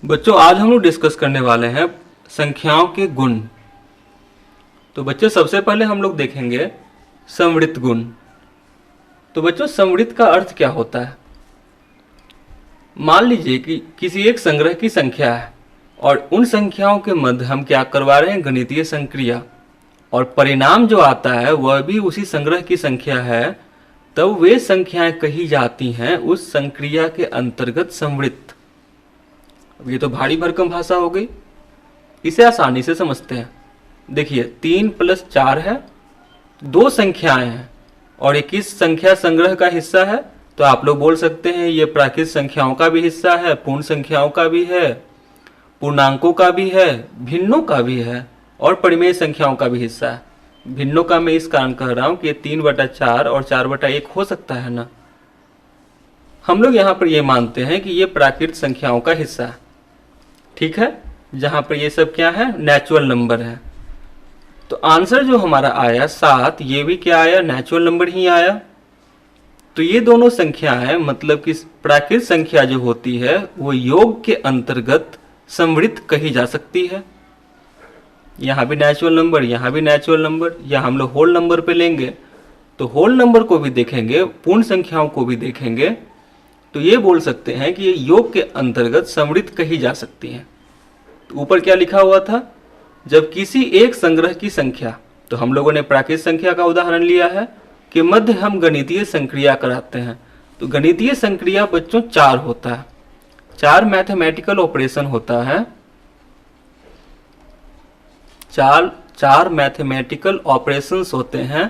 बच्चों आज हम लोग डिस्कस करने वाले हैं संख्याओं के गुण। तो बच्चों सबसे पहले हम लोग देखेंगे संवृत्त गुण। तो बच्चों संवृत्त का अर्थ क्या होता है? मान लीजिए कि किसी एक संग्रह की संख्या है और उन संख्याओं के मध्य हम क्या करवा रहे हैं, गणितीय संक्रिया, और परिणाम जो आता है वह भी उसी संग्रह की संख्या है, तब वे संख्याएं कही जाती हैं उस संक्रिया के अंतर्गत संवृत्त। अब ये तो भारी भरकम भाषा हो गई, इसे आसानी से समझते हैं। देखिए 3 + 4 है, दो संख्याएं हैं और ये किस संख्या संग्रह का हिस्सा है? तो आप लोग बोल सकते हैं ये प्राकृत संख्याओं का भी हिस्सा है, पूर्ण संख्याओं का भी है, पूर्णांकों का भी है, भिन्नों का भी है और परिमेय संख्याओं का भी हिस्सा है। भिन्नों का मैं इस कारण कह रहा हूं कि ये 3/4 और 4/1 हो सकता है ना। हम लोग यहाँ पर ये मानते हैं कि ये प्राकृत संख्याओं का हिस्सा है, ठीक है, जहां पर ये सब क्या है, नेचुरल नंबर है। तो आंसर जो हमारा आया 7, ये भी क्या आया, नेचुरल नंबर ही आया। तो ये दोनों संख्याएं मतलब कि प्राकृत संख्या जो होती है वो योग के अंतर्गत संवृत्त कही जा सकती है। यहाँ भी नेचुरल नंबर, यहाँ भी नेचुरल नंबर, या हम लोग होल नंबर पे लेंगे तो होल नंबर को भी देखेंगे, पूर्ण संख्याओं को भी देखेंगे, तो ये बोल सकते हैं कि ये योग के अंतर्गत संवृत्त कही जा सकती है। तो ऊपर क्या लिखा हुआ था, जब किसी एक संग्रह की संख्या, तो हम लोगों ने प्राकृत संख्या का उदाहरण लिया है कि मध्य हम गणितीय संक्रिया कराते हैं। तो गणितीय संक्रिया बच्चों 4 होता है, 4 मैथमेटिकल ऑपरेशन होता है, 4 मैथमेटिकल ऑपरेशंस होते हैं।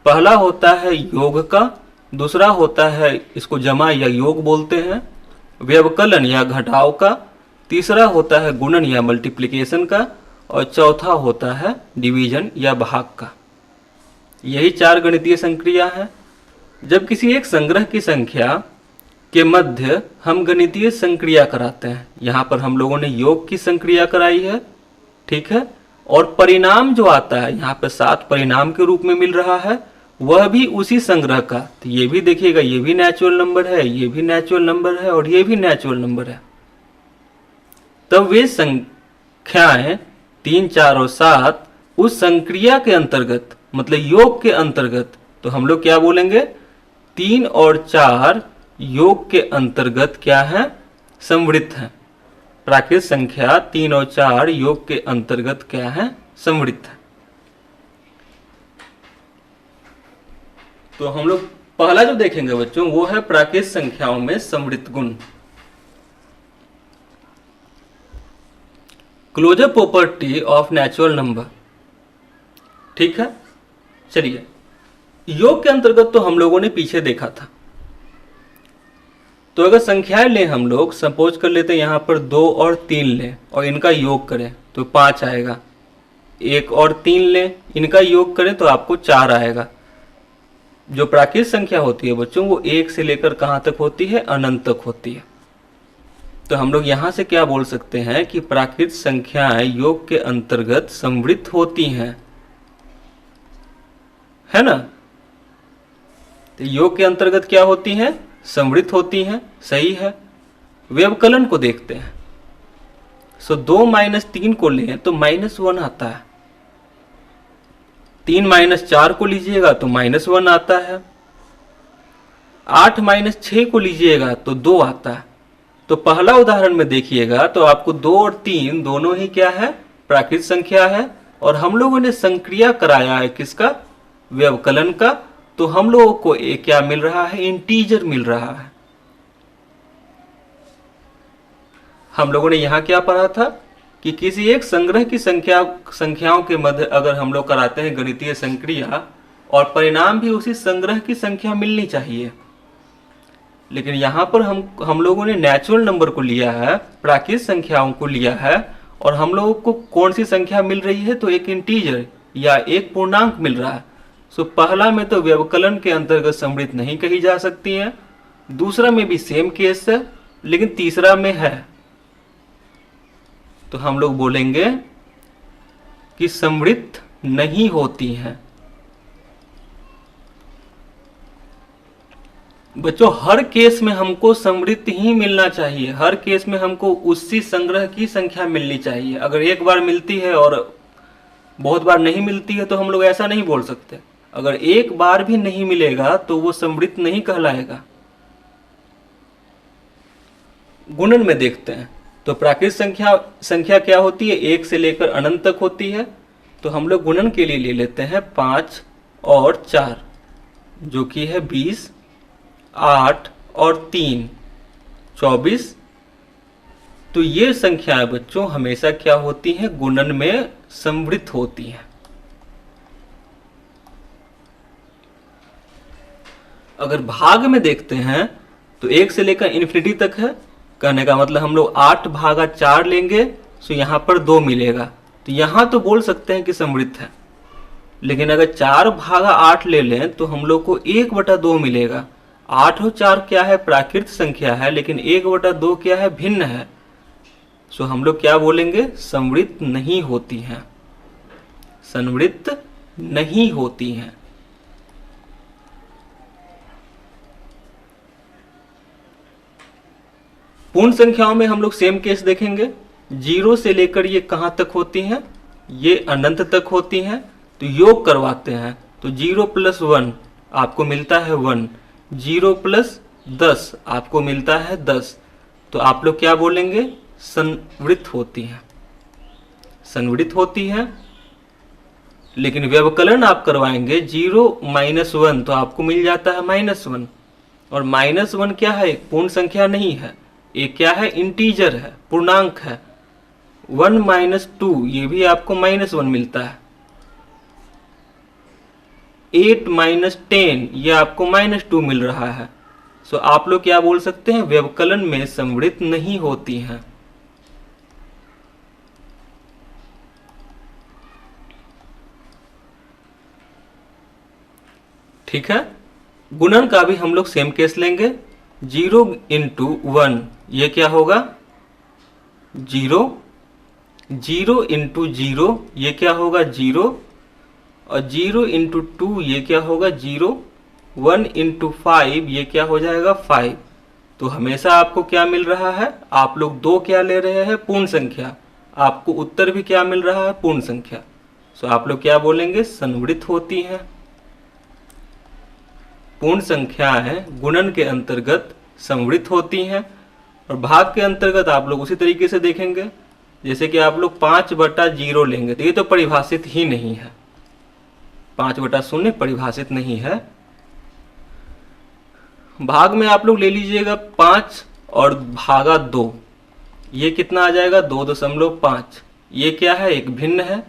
पहला होता है योग का, दूसरा होता है इसको जमा या योग बोलते हैं, व्यवकलन या घटाव का, तीसरा होता है गुणन या मल्टीप्लिकेशन का, और चौथा होता है डिवीजन या भाग का। यही 4 गणितीय संक्रिया है। जब किसी एक संग्रह की संख्या के मध्य हम गणितीय संक्रिया कराते हैं, यहाँ पर हम लोगों ने योग की संक्रिया कराई है, ठीक है, और परिणाम जो आता है यहाँ पर 7 परिणाम के रूप में मिल रहा है, वह भी उसी संग्रह का। तो ये भी देखिएगा, ये भी नेचुरल नंबर है, ये भी नेचुरल नंबर है और ये भी नेचुरल नंबर है। तब वे संख्याएं 3, 4 और 7 उस संक्रिया के अंतर्गत मतलब योग के अंतर्गत, तो हम लोग क्या बोलेंगे, 3 और 4 योग के अंतर्गत क्या है, संवृत्त है। प्राकृत संख्या 3 और 4 योग के अंतर्गत क्या है, संवृत्त है। तो हम लोग पहला जो देखेंगे बच्चों वो है प्राकृत संख्याओं में संवृत्त गुण। Closure property of natural number, ठीक है। चलिए योग के अंतर्गत तो हम लोगों ने पीछे देखा था। तो अगर संख्याएं लें हम लोग, सपोज कर लेते हैं यहाँ पर 2 और 3 लें और इनका योग करें तो 5 आएगा। 1 और 3 लें, इनका योग करें तो आपको 4 आएगा। जो प्राकृत संख्या होती है बच्चों वो 1 से लेकर कहाँ तक होती है, अनंत तक होती है। तो हम लोग यहाँ से क्या बोल सकते हैं कि प्राकृत संख्याएं योग के अंतर्गत संवृत्त होती हैं, है ना। तो योग के अंतर्गत क्या होती हैं, संवृत्त होती हैं, सही है। व्यवकलन को देखते हैं। 2 - 3 को लें तो -1 आता है, 3 - 4 को लीजिएगा तो -1 आता है, 8 - 6 को लीजिएगा तो 2 आता है। तो पहला उदाहरण में देखिएगा तो आपको 2 और 3 दोनों ही क्या है, प्राकृत संख्या है, और हम लोगों ने संक्रिया कराया है किसका, व्यवकलन का। तो हम लोगों को एक क्या मिल रहा है, इंटीजर मिल रहा है। हम लोगों ने यहां क्या पढ़ा था कि किसी एक संग्रह की संख्याओं के मध्य अगर हम लोग कराते हैं गणितीय संक्रिया और परिणाम भी उसी संग्रह की संख्या मिलनी चाहिए। लेकिन यहाँ पर हम लोगों ने नेचुरल नंबर को लिया है, प्राकृत संख्याओं को लिया है, और हम लोगों को कौन सी संख्या मिल रही है, तो एक इंटीजर या एक पूर्णांक मिल रहा है। सो पहला में तो व्यवकलन के अंतर्गत संवृत्त नहीं कही जा सकती है, दूसरा में भी सेम केस है, लेकिन तीसरा में है तो हम लोग बोलेंगे कि संवृत्त नहीं होती हैं। बच्चों हर केस में हमको समृद्ध ही मिलना चाहिए, हर केस में हमको उसी संग्रह की संख्या मिलनी चाहिए। अगर एक बार मिलती है और बहुत बार नहीं मिलती है तो हम लोग ऐसा नहीं बोल सकते। अगर एक बार भी नहीं मिलेगा तो वो समृद्ध नहीं कहलाएगा। गुणन में देखते हैं तो प्राकृत संख्या क्या होती है, 1 से लेकर अनंत तक होती है। तो हम लोग गुणन के लिए ले लेते हैं 5 और 4 जो कि है 20, 8 और 3 24। तो ये संख्याएं बच्चों हमेशा क्या होती हैं, गुणन में समृद्ध होती हैं। अगर भाग में देखते हैं तो 1 से लेकर इन्फिनिटी तक है। कहने का मतलब हम लोग 8 भागा 4 लेंगे तो यहाँ पर 2 मिलेगा, तो यहाँ तो बोल सकते हैं कि समृद्ध है। लेकिन अगर 4 भागा 8 ले लें तो हम लोग को 1/2 मिलेगा। 8 और 4 क्या है, प्राकृत संख्या है, लेकिन 1/2 क्या है, भिन्न है। सो हम लोग क्या बोलेंगे, समृद्ध नहीं होती हैं, समृद्ध नहीं होती हैं। पूर्ण संख्याओं में हम लोग सेम केस देखेंगे। 0 से लेकर ये कहां तक होती हैं, ये अनंत तक होती हैं। तो योग करवाते हैं तो 0 + 1 आपको मिलता है 1, 0 + 10 आपको मिलता है 10। तो आप लोग क्या बोलेंगे, संवृत्त होती हैं, संवृत्त होती हैं। लेकिन व्यवकलन आप करवाएंगे 0 - 1 तो आपको मिल जाता है -1। और -1 क्या है, एक पूर्ण संख्या नहीं है, एक क्या है, इंटीजर है, पूर्णांक है। 1 - 2 ये भी आपको -1 मिलता है। 8 - 10 ये आपको -2 मिल रहा है। सो आप लोग क्या बोल सकते हैं, व्यवकलन में समृद्ध नहीं होती हैं। ठीक है। गुणन का भी हम लोग सेम केस लेंगे। 0 × 1 ये क्या होगा, 0, 0 × 0 ये क्या होगा, 0, और 0 × 2 ये क्या होगा, 0, 1 × 5 ये क्या हो जाएगा, 5। तो हमेशा आपको क्या मिल रहा है, आप लोग 2 क्या ले रहे हैं, पूर्ण संख्या, आपको उत्तर भी क्या मिल रहा है, पूर्ण संख्या। सो आप लोग क्या बोलेंगे, संवृत्त होती हैं। पूर्ण संख्याएं गुणन के अंतर्गत संवृत्त होती हैं। और भाग के अंतर्गत आप लोग उसी तरीके से देखेंगे, जैसे कि आप लोग 5/0 लेंगे तो ये तो परिभाषित ही नहीं है, 5/0 परिभाषित नहीं है। भाग में आप लोग ले लीजिएगा 5 और भागा 2, ये कितना आ जाएगा, 2.5। ये क्या है, एक भिन्न है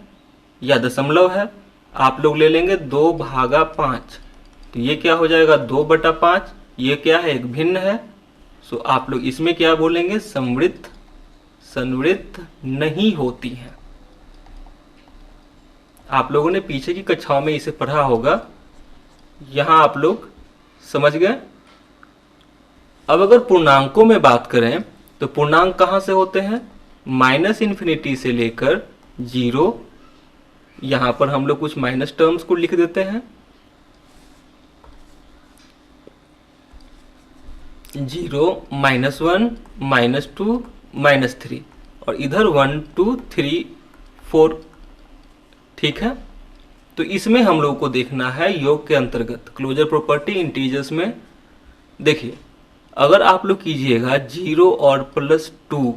या दशमलव है। आप लोग ले लेंगे 2/5, तो ये क्या हो जाएगा, 2/5। ये क्या है, एक भिन्न है। सो आप लोग इसमें क्या बोलेंगे, समृद्ध, संवृत्त नहीं होती हैं। आप लोगों ने पीछे की कक्षाओं में इसे पढ़ा होगा, यहां आप लोग समझ गए। अब अगर पूर्णांकों में बात करें तो पूर्णांक कहां से होते हैं, -∞ से लेकर 0। यहां पर हम लोग कुछ माइनस टर्म्स को लिख देते हैं, 0, -1, -2, -3, और इधर 1 2 3 4। ठीक है। तो इसमें हम लोग को देखना है योग के अंतर्गत क्लोजर प्रॉपर्टी इंटीजर्स में। देखिए अगर आप लोग कीजिएगा 0 और +2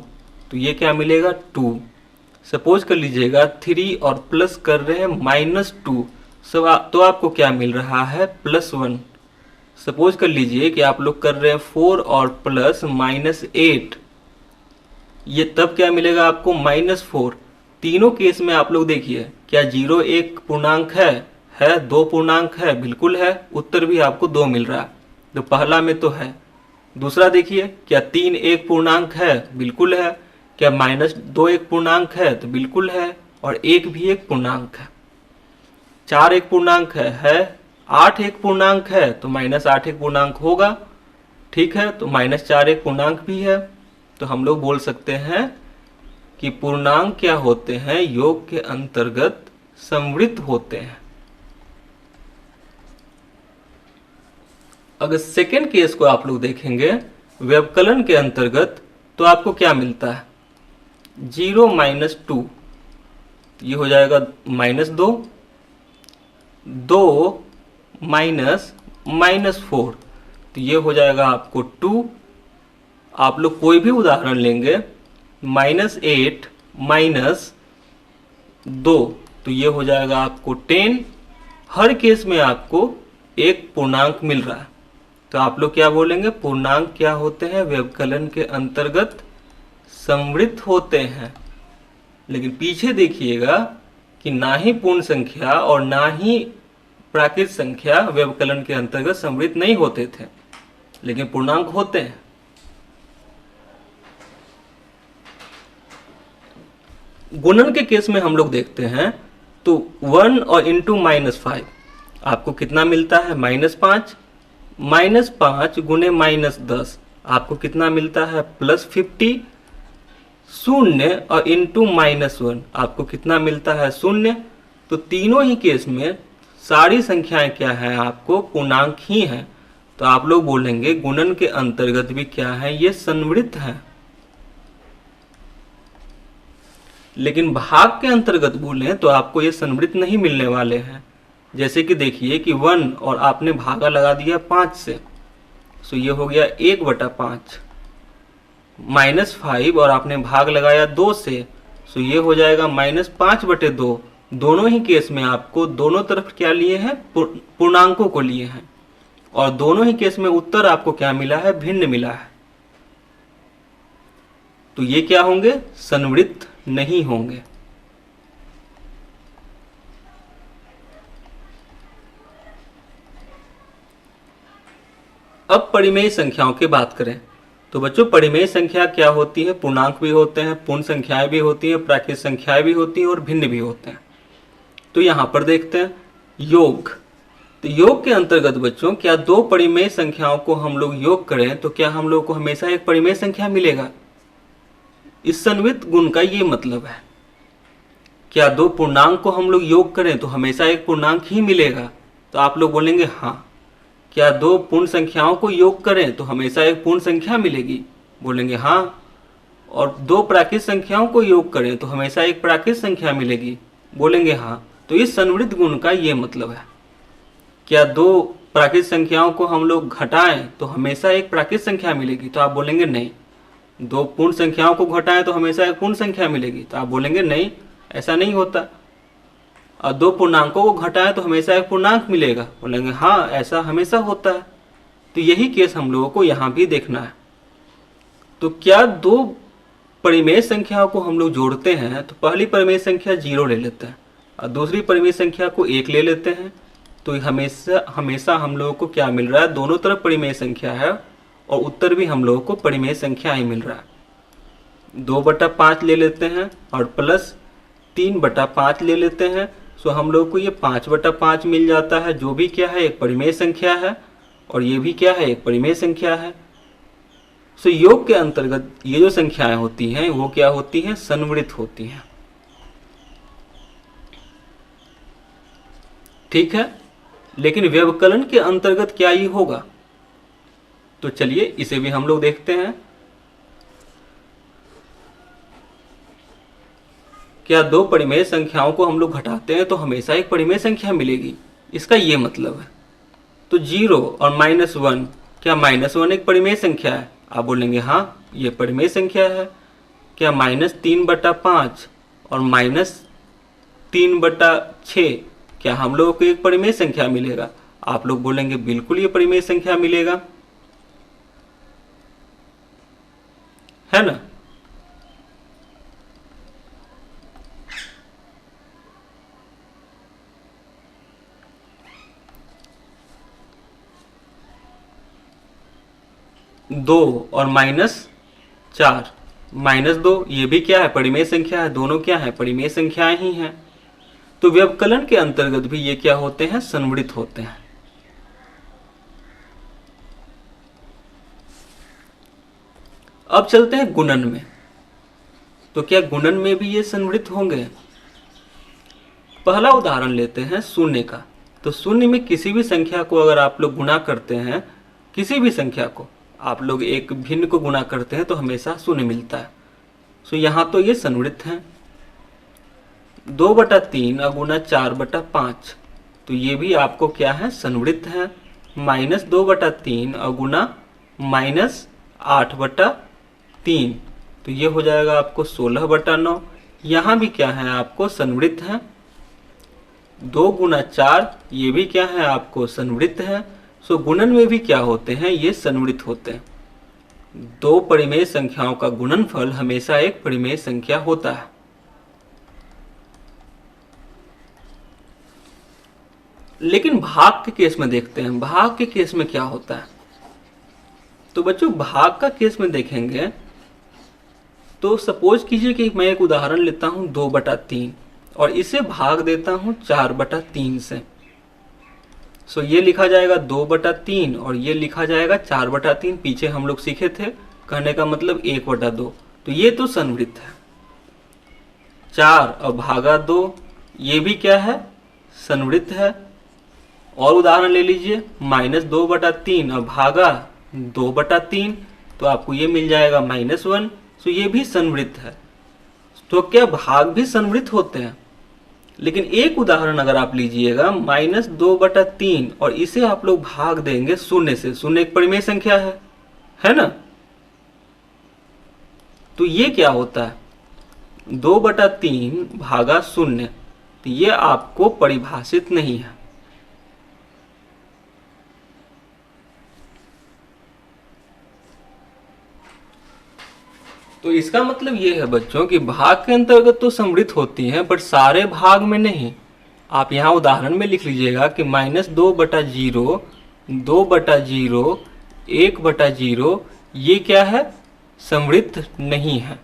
तो ये क्या मिलेगा, 2। सपोज कर लीजिएगा 3 और प्लस कर रहे हैं -2, तो आपको क्या मिल रहा है, +1। सपोज कर लीजिए कि आप लोग कर रहे हैं 4 और प्लस -8, ये तब क्या मिलेगा आपको, -4। तीनों केस में आप लोग देखिए क्या 0 एक पूर्णांक है, 2 पूर्णांक है, बिल्कुल है, उत्तर भी आपको 2 मिल रहा है। तो पहला में तो है। दूसरा देखिए क्या 3 एक पूर्णांक है, बिल्कुल है। क्या -2 एक पूर्णांक है, तो बिल्कुल है। और 1 भी एक पूर्णांक है। 4 एक पूर्णांक है। 8 एक पूर्णांक है तो -8 एक पूर्णांक होगा। ठीक है, तो -4 एक पूर्णांक भी है। तो हम लोग बोल सकते हैं कि पूर्णांक क्या होते हैं, योग के अंतर्गत समृद्ध होते हैं। अगर सेकेंड केस को आप लोग देखेंगे व्यवकलन के अंतर्गत, तो आपको क्या मिलता है, 0 माइनस 2, ये हो जाएगा -2, 2 माइनस -4, तो ये हो जाएगा आपको 2। आप लोग कोई भी उदाहरण लेंगे, -8 माइनस 2, तो ये हो जाएगा आपको 10। हर केस में आपको एक पूर्णांक मिल रहा है, तो आप लोग क्या बोलेंगे, पूर्णांक क्या होते हैं, व्यवकलन के अंतर्गत समृद्ध होते हैं। लेकिन पीछे देखिएगा कि ना ही पूर्ण संख्या और ना ही प्राकृत संख्या व्यवकलन के अंतर्गत समृद्ध नहीं होते थे, लेकिन पूर्णांक होते हैं। गुणन के केस में हम लोग देखते हैं तो 1 और इंटू -5 आपको कितना मिलता है, -5, -5 गुने -10 आपको कितना मिलता है, +50, 0 और इंटू -1 आपको कितना मिलता है, 0। तो तीनों ही केस में सारी संख्याएं क्या है, आपको पूर्णांक ही हैं। तो आप लोग बोलेंगे गुणन के अंतर्गत भी क्या है, ये संवृत्त है। लेकिन भाग के अंतर्गत बोलें तो आपको ये संवृत्त नहीं मिलने वाले हैं। जैसे कि देखिए कि 1 और आपने भागा लगा दिया 5 से, तो ये हो गया 1/5, -5 और आपने भाग लगाया 2 से, तो ये हो जाएगा -5/2। दोनों ही केस में आपको दोनों तरफ क्या लिए हैं, पूर्णांकों को लिए हैं, और दोनों ही केस में उत्तर आपको क्या मिला है, भिन्न मिला है। तो ये क्या होंगे, संवृत्त नहीं होंगे। अब परिमेय संख्याओं की बात करें तो बच्चों परिमेय संख्या क्या होती है, पूर्णांक भी होते हैं, पूर्ण संख्याएं भी होती हैं, प्राकृत संख्याएं भी होती हैं और भिन्न भी होते हैं। तो यहां पर देखते हैं योग। तो योग के अंतर्गत बच्चों क्या दो परिमेय संख्याओं को हम लोग योग करें तो क्या हम लोग को हमेशा एक परिमेय संख्या मिलेगा। इस संवृत्त गुण का ये मतलब है, क्या दो पूर्णांक को हम लोग योग करें तो हमेशा एक पूर्णांक ही मिलेगा। तो आप लोग बोलेंगे हाँ। क्या दो पूर्ण संख्याओं को योग करें तो हमेशा एक पूर्ण संख्या मिलेगी, बोलेंगे हाँ। और दो प्राकृत संख्याओं को योग करें तो हमेशा एक प्राकृत संख्या मिलेगी, बोलेंगे हाँ। तो इस संवृत्त गुण का ये मतलब है, क्या दो प्राकृत संख्याओं को हम लोग घटाएं तो हमेशा एक प्राकृत संख्या मिलेगी, तो आप बोलेंगे नहीं। दो पूर्ण संख्याओं को घटाएं तो हमेशा एक पूर्ण संख्या मिलेगी, तो आप बोलेंगे नहीं, ऐसा नहीं होता। और दो पूर्णांकों को घटाएं तो हमेशा एक पूर्णांक मिलेगा, बोलेंगे हाँ ऐसा हमेशा होता है। तो यही केस हम लोगों को यहाँ भी देखना है। तो क्या दो परिमेय संख्याओं को हम लोग जोड़ते हैं तो पहली परिमेय संख्या 0 ले लेते हैं और दूसरी परिमेय संख्या को 1 ले लेते हैं, तो हमेशा हम लोगों को क्या मिल रहा है, दोनों तरफ परिमेय संख्या है और उत्तर भी हम लोगों को परिमेय संख्या ही मिल रहा है। 2/5 ले लेते हैं और प्लस 3/5 ले लेते हैं, सो हम लोग को ये 5/5 मिल जाता है, जो भी क्या है एक परिमेय संख्या है और ये भी क्या है एक परिमेय संख्या है। सो योग के अंतर्गत ये जो संख्याएं होती हैं वो क्या होती हैं, संवृत्त होती हैं। ठीक है, लेकिन व्यवकलन के अंतर्गत क्या ये होगा, तो चलिए इसे भी हम लोग देखते हैं। क्या दो परिमेय संख्याओं को हम लोग घटाते हैं तो हमेशा एक परिमेय संख्या मिलेगी, इसका ये मतलब है। तो 0 और -1, क्या -1 एक परिमेय संख्या है, आप बोलेंगे हाँ ये परिमेय संख्या है। क्या -3/5 और -3/6 क्या हम लोगों को एक परिमेय संख्या मिलेगा, आप लोग बोलेंगे बिल्कुल ये परिमेय संख्या मिलेगा, है ना। दो और -4, -2 ये भी क्या है परिमेय संख्या है, दोनों क्या है परिमेय संख्याएं ही हैं। तो व्यवकलन के अंतर्गत भी ये क्या होते हैं, संवृत्त होते हैं। अब चलते हैं गुणन में। तो क्या गुणन में भी ये संवृत्त होंगे। पहला उदाहरण लेते हैं शून्य का। तो शून्य में किसी भी संख्या को अगर आप लोग गुणा करते हैं किसी भी संख्या को आप लोग एक भिन्न को गुणा करते हैं तो हमेशा शून्य मिलता है। सो यहाँ तो ये संवृत्त हैं। 2/3 गुना 4/5, तो ये भी आपको क्या है, संवृत्त है। -2/3 गुना -8/3, तो ये हो जाएगा आपको 16/9। यहाँ भी क्या है, आपको संवृत्त है। 2 गुना 4, ये भी क्या है, आपको संवृत्त है। सो गुणन में भी क्या होते हैं, ये संवृत्त होते हैं। दो परिमेय संख्याओं का गुणनफल हमेशा एक परिमेय संख्या होता है। लेकिन भाग के केस में देखते हैं, भाग के केस में क्या होता है। तो बच्चों भाग का केस में देखेंगे तो सपोज कीजिए कि मैं एक उदाहरण लेता हूं 2/3 और इसे भाग देता हूं 4/3 से। सो ये लिखा जाएगा 2/3 और ये लिखा जाएगा 4/3। पीछे हम लोग सीखे थे, कहने का मतलब 1/2। तो ये तो संवृत्त है। 4 और भागा 2, ये भी क्या है, संवृत्त है। और उदाहरण ले लीजिए, -2/3 और भागा 2/3, तो आपको ये मिल जाएगा -1। तो ये भी संवृत्त है। तो क्या भाग भी संवृत्त होते हैं। लेकिन एक उदाहरण अगर आप लीजिएगा -2/3 और इसे आप लोग भाग देंगे शून्य से। शून्य एक परिमेय संख्या है ना। तो ये क्या होता है, 2/3 भागा 0, तो ये आपको परिभाषित नहीं है। तो इसका मतलब ये है बच्चों कि भाग के अंतर्गत तो संवृत्त होती हैं, बट सारे भाग में नहीं। आप यहाँ उदाहरण में लिख लीजिएगा कि -2/0, 2/0, 1/0, ये क्या है, संवृत्त नहीं है।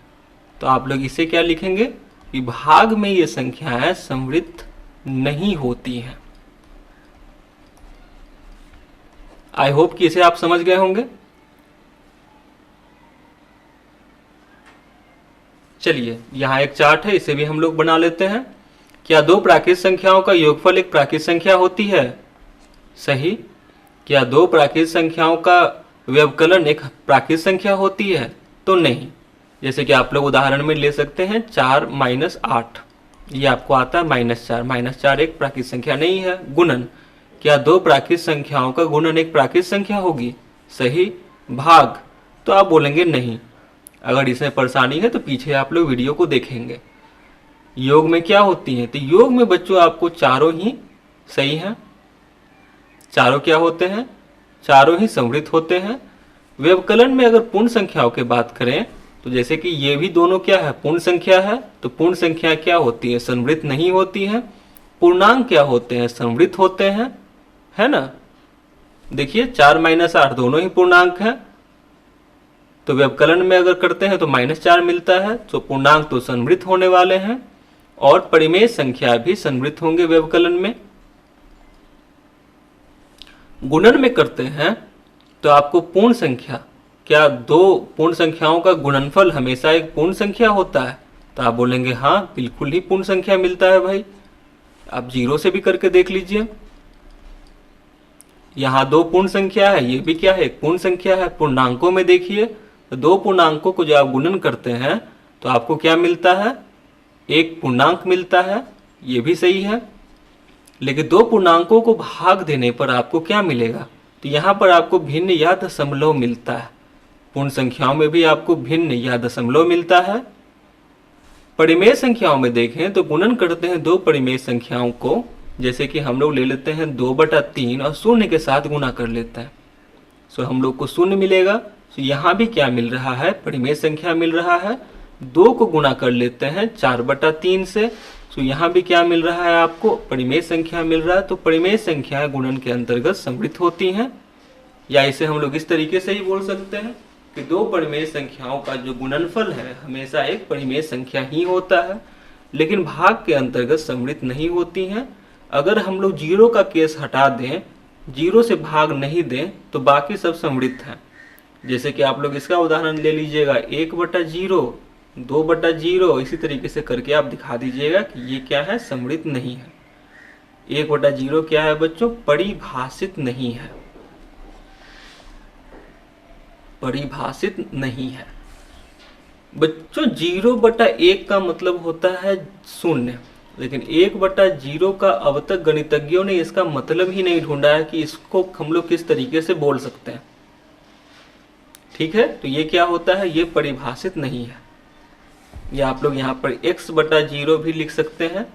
तो आप लोग इसे क्या लिखेंगे कि भाग में ये संख्याएं संवृत्त नहीं होती हैं। आई होप कि इसे आप समझ गए होंगे। चलिए यहाँ एक चार्ट है, इसे भी हम लोग बना लेते हैं। क्या दो प्राकृत संख्याओं का योगफल एक प्राकृत संख्या होती है? सही। क्या दो प्राकृत संख्याओं का व्यवकलन एक प्राकृत संख्या होती है? तो नहीं। जैसे कि आप लोग उदाहरण में ले सकते हैं 4 - 8, ये आपको आता है -4। -4 एक प्राकृत संख्या नहीं है। गुणन, क्या दो प्राकृत संख्याओं का गुणन एक प्राकृत संख्या होगी? सही। भाग, तो आप बोलेंगे नहीं। अगर इसमें परेशानी है तो पीछे आप लोग वीडियो को देखेंगे। योग में क्या होती है, तो योग में बच्चों आपको चारों ही सही हैं। चारों क्या होते हैं, चारों ही संवृत्त होते हैं। व्यवकलन में अगर पूर्ण संख्याओं की बात करें तो जैसे कि ये भी दोनों क्या है, पूर्ण संख्या है। तो पूर्ण संख्या क्या होती है, संवृत्त नहीं होती है। पूर्णांक क्या होते हैं, संवृत्त होते हैं, है ना। देखिए 4 - 8 दोनों ही पूर्णांक हैं। तो व्यवकलन में अगर करते हैं तो -4 मिलता है। तो पूर्णांक तो संवृत्त होने वाले हैं और परिमेय संख्या भी संवृत्त होंगे व्यवकलन में। गुणन में करते हैं तो आपको पूर्ण संख्या, क्या दो पूर्ण संख्याओं का गुणनफल हमेशा एक पूर्ण संख्या होता है? तो आप बोलेंगे हाँ, बिल्कुल ही पूर्ण संख्या मिलता है भाई। आप 0 से भी करके देख लीजिए। यहाँ दो पूर्ण संख्या है, ये भी क्या है, एक पूर्ण संख्या है। पूर्णांकों में देखिए तो दो पूर्णांकों को जब आप गुणन करते हैं तो आपको क्या मिलता है, एक पूर्णांक मिलता है। ये भी सही है। लेकिन दो पूर्णांकों को भाग देने पर आपको क्या मिलेगा, तो यहाँ पर आपको भिन्न या दशमलव मिलता है। पूर्ण संख्याओं में भी आपको भिन्न या दशमलव मिलता है। परिमेय संख्याओं में देखें तो गुणन करते हैं दो परिमेय संख्याओं को, जैसे कि हम लोग ले लेते हैं 2/3 और 0 के साथ गुणा कर लेते हैं। सो हम लोग को 0 मिलेगा। तो यहाँ भी क्या मिल रहा है, परिमेय संख्या मिल रहा है। 2 को गुणा कर लेते हैं 4/3 से। तो यहाँ भी क्या मिल रहा है, आपको परिमेय संख्या मिल रहा है। तो परिमेय संख्याएं गुणन के अंतर्गत संवृत्त होती हैं। या इसे हम लोग इस तरीके से ही बोल सकते हैं कि दो परिमेय संख्याओं का जो गुणनफल है हमेशा एक परिमेय संख्या ही होता है, लेकिन भाग के अंतर्गत संवृत्त नहीं होती हैं। अगर हम लोग 0 का केस हटा दें, 0 से भाग नहीं दें, तो बाकी सब संवृत्त हैं। जैसे कि आप लोग इसका उदाहरण ले लीजिएगा 1/0, 2/0, इसी तरीके से करके आप दिखा दीजिएगा कि ये क्या है, संवृत्त नहीं है। 1/0 क्या है बच्चों, परिभाषित नहीं है। परिभाषित नहीं है। बच्चों 0/1 का मतलब होता है शून्य, लेकिन 1/0 का अब तक गणितज्ञों ने इसका मतलब ही नहीं ढूंढा है कि इसको हम लोग किस तरीके से बोल सकते हैं। ठीक है, तो ये क्या होता है, ये परिभाषित नहीं है। या आप लोग यहाँ पर x/0 भी लिख सकते हैं,